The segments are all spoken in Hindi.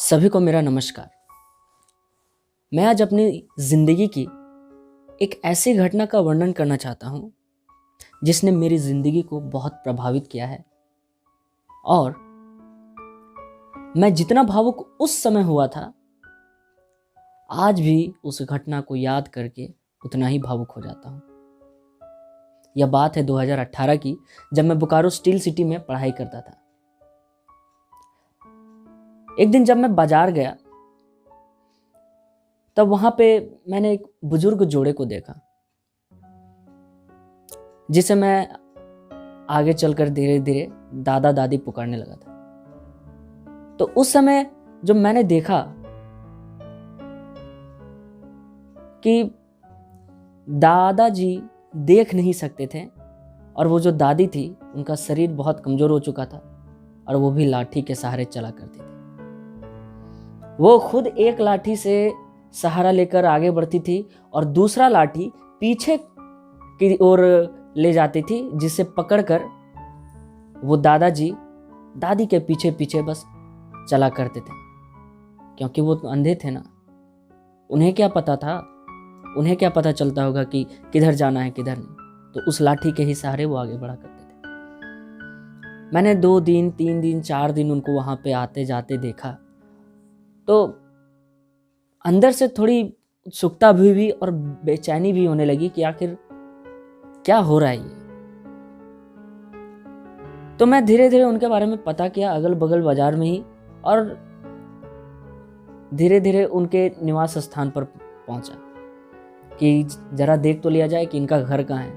सभी को मेरा नमस्कार। मैं आज अपनी ज़िंदगी की एक ऐसी घटना का वर्णन करना चाहता हूँ जिसने मेरी ज़िंदगी को बहुत प्रभावित किया है और मैं जितना भावुक उस समय हुआ था, आज भी उस घटना को याद करके उतना ही भावुक हो जाता हूँ। यह बात है 2018 की, जब मैं बोकारो स्टील सिटी में पढ़ाई करता था। एक दिन जब मैं बाजार गया तब वहां पे मैंने एक बुजुर्ग जोड़े को देखा जिसे मैं आगे चलकर धीरे धीरे दादा दादी पुकारने लगा था। तो उस समय जब मैंने देखा कि दादाजी देख नहीं सकते थे और वो जो दादी थी उनका शरीर बहुत कमजोर हो चुका था और वो भी लाठी के सहारे चला करती थी। वो खुद एक लाठी से सहारा लेकर आगे बढ़ती थी और दूसरा लाठी पीछे की ओर ले जाती थी, जिसे पकड़कर वो दादाजी दादी के पीछे पीछे बस चला करते थे, क्योंकि वो तो अंधे थे ना। उन्हें क्या पता था, उन्हें क्या पता चलता होगा कि किधर जाना है किधर नहीं। तो उस लाठी के ही सहारे वो आगे बढ़ा करते थे। मैंने 2 दिन 3 दिन 4 दिन उनको वहां पे आते जाते देखा तो अंदर से थोड़ी उत्सुकता भी हुई और बेचैनी भी होने लगी कि आखिर क्या हो रहा है ये। तो मैं धीरे धीरे उनके बारे में पता किया अगल बगल बाजार में ही, और धीरे धीरे उनके निवास स्थान पर पहुंचा कि जरा देख तो लिया जाए कि इनका घर कहाँ है।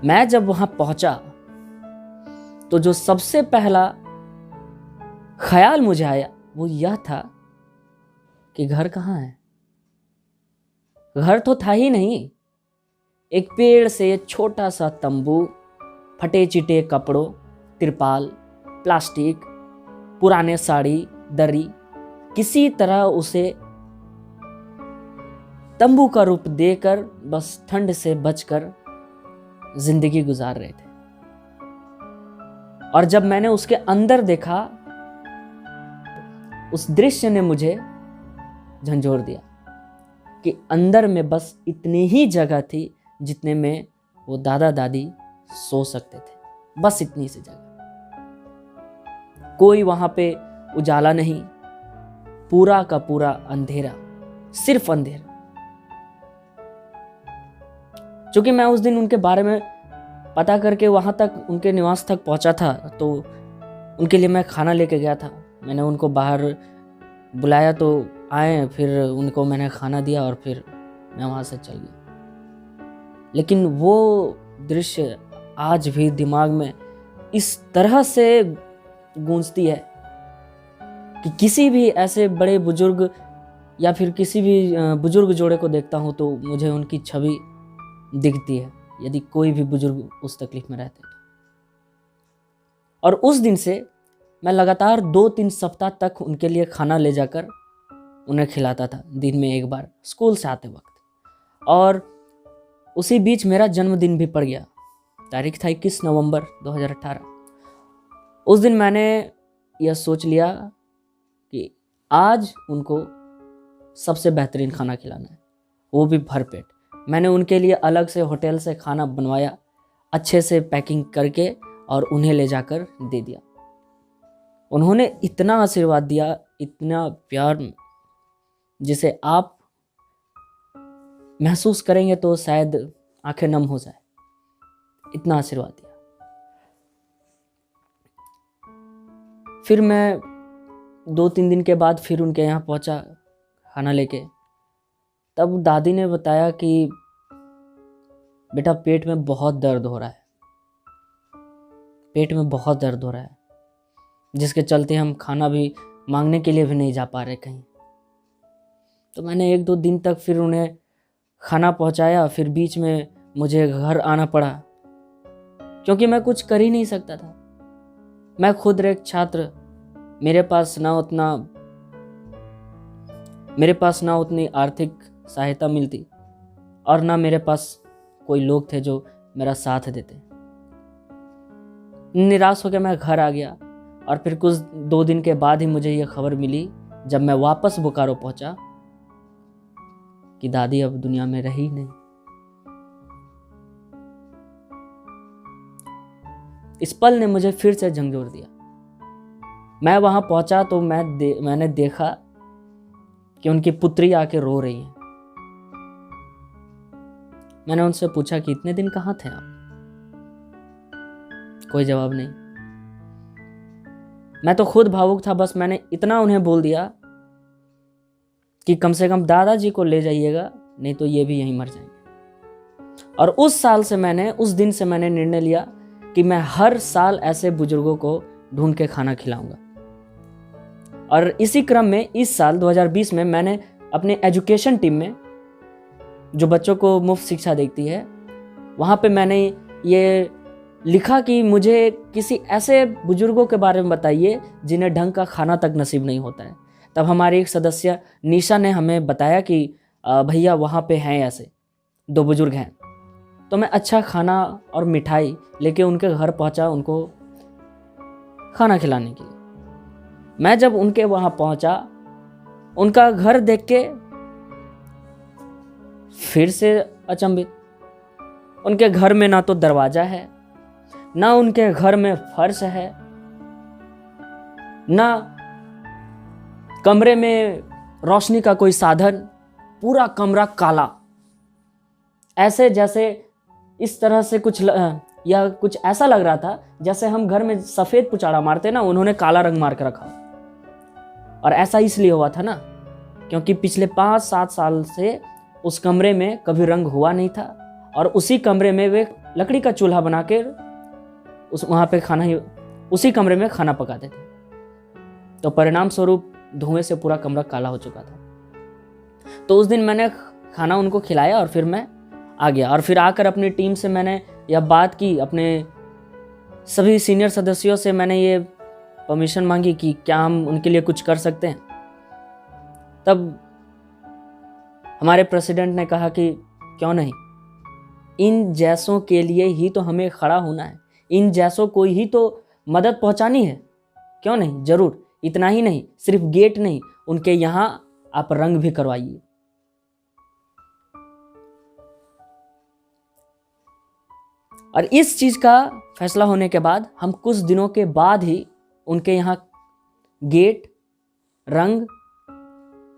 मैं जब वहां पहुंचा तो जो सबसे पहला ख्याल मुझे आया वो यह था कि घर कहाँ है। घर तो था ही नहीं। एक पेड़ से छोटा सा तंबू, फटे चिटे कपड़ों, तिरपाल, प्लास्टिक, पुराने साड़ी, दरी, किसी तरह उसे तंबू का रूप देकर बस ठंड से बचकर जिंदगी गुजार रहे थे। और जब मैंने उसके अंदर देखा, उस दृश्य ने मुझे झंझोर दिया कि अंदर में बस इतनी ही जगह थी जितने में वो दादा दादी सो सकते थे। बस इतनी सी जगह, कोई वहां पे उजाला नहीं, पूरा का पूरा अंधेरा, सिर्फ अंधेरा। चूंकि मैं उस दिन उनके बारे में पता करके वहां तक उनके निवास तक पहुंचा था, तो उनके लिए मैं खाना लेके गया था। मैंने उनको बाहर बुलाया तो आए, फिर उनको मैंने खाना दिया और फिर मैं वहाँ से चल गया। लेकिन वो दृश्य आज भी दिमाग में इस तरह से गूंजती है कि किसी भी ऐसे बड़े बुजुर्ग या फिर किसी भी बुजुर्ग जोड़े को देखता हूँ तो मुझे उनकी छवि दिखती है, यदि कोई भी बुजुर्ग उस तकलीफ में रहते तो। और उस दिन से मैं लगातार 2-3 सप्ताह तक उनके लिए खाना ले जाकर उन्हें खिलाता था, दिन में एक बार स्कूल से आते वक्त। और उसी बीच मेरा जन्मदिन भी पड़ गया। तारीख था 21 नवंबर 2018। उस दिन मैंने यह सोच लिया कि आज उनको सबसे बेहतरीन खाना खिलाना है, वो भी भरपेट। मैंने उनके लिए अलग से होटल से खाना बनवाया, अच्छे से पैकिंग करके, और उन्हें ले जाकर दे दिया। उन्होंने इतना आशीर्वाद दिया, इतना प्यार, जिसे आप महसूस करेंगे तो शायद आंखें नम हो जाए, इतना आशीर्वाद दिया। फिर मैं 2-3 दिन के बाद फिर उनके यहाँ पहुंचा खाना लेके। तब दादी ने बताया कि बेटा पेट में बहुत दर्द हो रहा है, पेट में बहुत दर्द हो रहा है, जिसके चलते हम खाना भी मांगने के लिए भी नहीं जा पा रहे कहीं। तो मैंने 1-2 दिन तक फिर उन्हें खाना पहुंचाया। फिर बीच में मुझे घर आना पड़ा, क्योंकि मैं कुछ कर ही नहीं सकता था। मैं खुद एक छात्र, मेरे पास ना उतनी आर्थिक सहायता मिलती और ना मेरे पास कोई लोग थे जो मेरा साथ देते। निराश होकर मैं घर आ गया और फिर कुछ 2 दिन के बाद ही मुझे ये खबर मिली जब मैं वापस बोकारो पहुंचा कि दादी अब दुनिया में रही नहीं। इस पल ने मुझे फिर से झंझोर दिया। मैं वहां पहुंचा तो मैंने देखा कि उनकी पुत्री आके रो रही है। मैंने उनसे पूछा कि इतने दिन कहाँ थे आप? कोई जवाब नहीं। मैं तो खुद भावुक था। बस मैंने इतना उन्हें बोल दिया कि कम से कम दादाजी को ले जाइएगा, नहीं तो ये भी यहीं मर जाएंगे। और उस दिन से मैंने निर्णय लिया कि मैं हर साल ऐसे बुजुर्गों को ढूंढ के खाना खिलाऊंगा। और इसी क्रम में इस साल 2020 में मैंने अपने एजुकेशन टीम में, जो बच्चों को मुफ्त शिक्षा देती है, वहाँ पे मैंने ये लिखा कि मुझे किसी ऐसे बुजुर्गों के बारे में बताइए जिन्हें ढंग का खाना तक नसीब नहीं होता है। तब हमारी एक सदस्य निशा ने हमें बताया कि भैया वहाँ पे हैं ऐसे 2 बुजुर्ग हैं। तो मैं अच्छा खाना और मिठाई लेके उनके घर पहुँचा, उनको खाना खिलाने के लिए। मैं जब उनके वहाँ पहुँचा, उनका घर देख के फिर से अचंभित। उनके घर में ना तो दरवाजा है, ना उनके घर में फर्श है, ना कमरे में रोशनी का कोई साधन। पूरा कमरा काला, ऐसे जैसे इस तरह से कुछ ऐसा लग रहा था जैसे हम घर में सफेद पुचाड़ा मारते ना, उन्होंने काला रंग मार के रखा। और ऐसा इसलिए हुआ था ना क्योंकि पिछले 5-7 साल से उस कमरे में कभी रंग हुआ नहीं था, और उसी कमरे में वे लकड़ी का चूल्हा बनाकर उसी कमरे में खाना पकाते थे। तो परिणाम स्वरूप धुएं से पूरा कमरा काला हो चुका था। तो उस दिन मैंने खाना उनको खिलाया और फिर मैं आ गया। और फिर आकर अपनी टीम से मैंने यह बात की, अपने सभी सीनियर सदस्यों से मैंने ये परमिशन मांगी कि क्या हम उनके लिए कुछ कर सकते हैं। तब हमारे प्रेसिडेंट ने कहा कि क्यों नहीं, इन जैसों के लिए ही तो हमें खड़ा होना है, इन जैसों को ही तो मदद पहुंचानी है, क्यों नहीं, जरूर। इतना ही नहीं, सिर्फ गेट नहीं, उनके यहाँ आप रंग भी करवाइए। और इस चीज का फैसला होने के बाद हम कुछ दिनों के बाद ही उनके यहाँ गेट, रंग,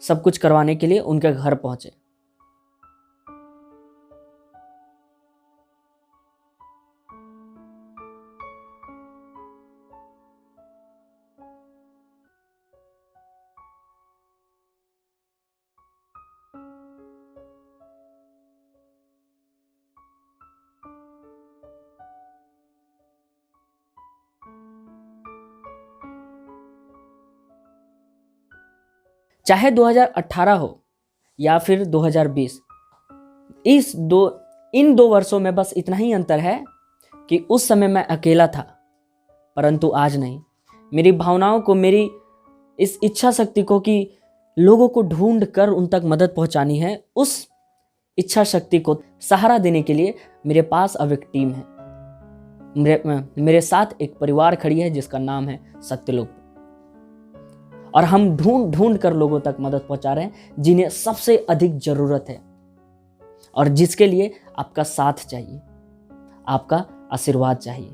सब कुछ करवाने के लिए उनके घर पहुंचे। चाहे 2018 हो या फिर 2020, इन 2 वर्षों में बस इतना ही अंतर है कि उस समय मैं अकेला था, परंतु आज नहीं। मेरी भावनाओं को, मेरी इस इच्छा शक्ति को कि लोगों को ढूंढ कर उन तक मदद पहुंचानी है, उस इच्छा शक्ति को सहारा देने के लिए मेरे पास अब एक टीम है। मेरे साथ एक परिवार खड़ी है जिसका नाम है सत्यलोक। और हम ढूंढ कर लोगों तक मदद पहुंचा रहे हैं जिन्हें सबसे अधिक जरूरत है, और जिसके लिए आपका साथ चाहिए, आपका आशीर्वाद चाहिए।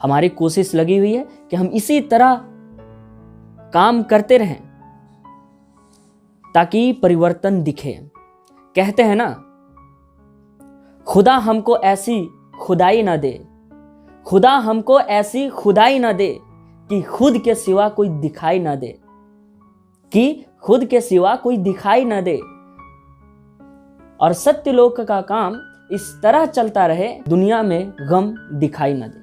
हमारी कोशिश लगी हुई है कि हम इसी तरह काम करते रहें ताकि परिवर्तन दिखे। कहते हैं ना, खुदा हमको ऐसी खुदाई ना दे, खुदा हमको ऐसी खुदाई ना दे कि खुद के सिवा कोई दिखाई ना दे, कि खुद के सिवा कोई दिखाई ना दे। और सत्यलोक का काम इस तरह चलता रहे, दुनिया में गम दिखाई ना दे।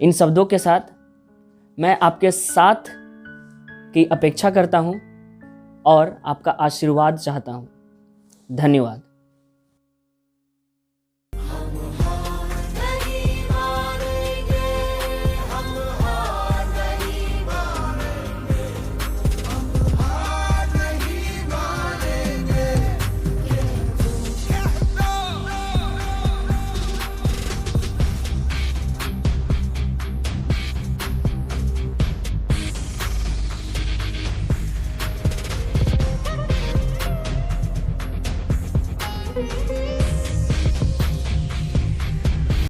इन शब्दों के साथ मैं आपके साथ की अपेक्षा करता हूं और आपका आशीर्वाद चाहता हूं। धन्यवाद।